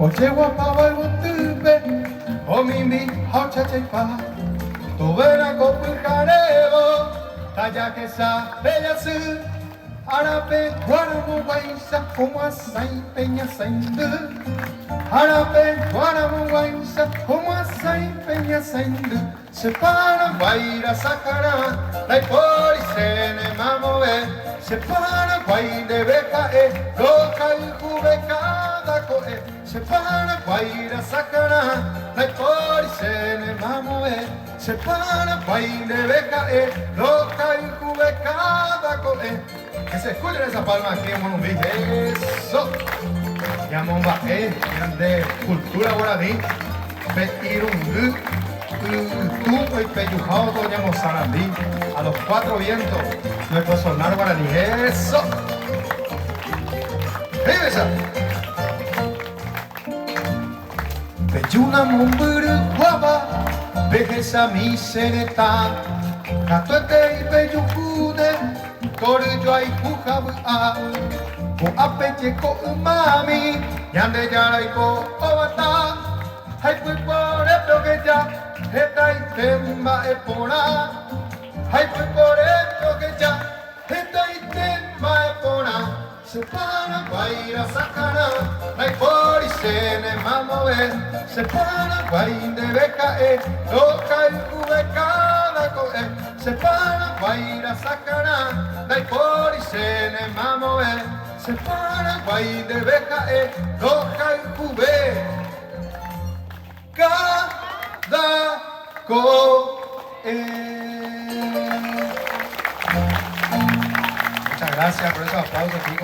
Oye guapa balbutube, o mimi hocha chepa, tu vera copiljarebo, talla que sa bella su, arape guaramu guaisa, como asai peña saindu, arape guaramu guaisa, como asai peña saindu, se para guaira sacará, la por y se ne mamove, se para guaire beca loca y jubeca coe, se para guaira sacará, la por y se ne mamove, se para guaire beca loca y jubeca coe. Que se escuchen esas palmas aquí en Monumbí, eso. Yamomba de cultura guaraní, Petirungú, Tupo y Peyujao, Doña Sarandí, a los cuatro vientos, nuestro sonar guaraní, eso. ¡Besa! Peyuna mumburu guapa, vejeza mi sereta, catuete y peyujude, Corjo ay pujabu'a, ko apeche ko umami, yande yarai ko obata, hay por esto que ya, eta y temba epona, hay por esto que ya, eta y temba epona, se para guaira sacana, hay por y se ne mamove, se para guainde beca loca y jubeca coe. Se para guaira sacará, dai por y se ne mamove, se para guaide beca loja y jube, cada coe. Muchas gracias por esos aplausos, chicos.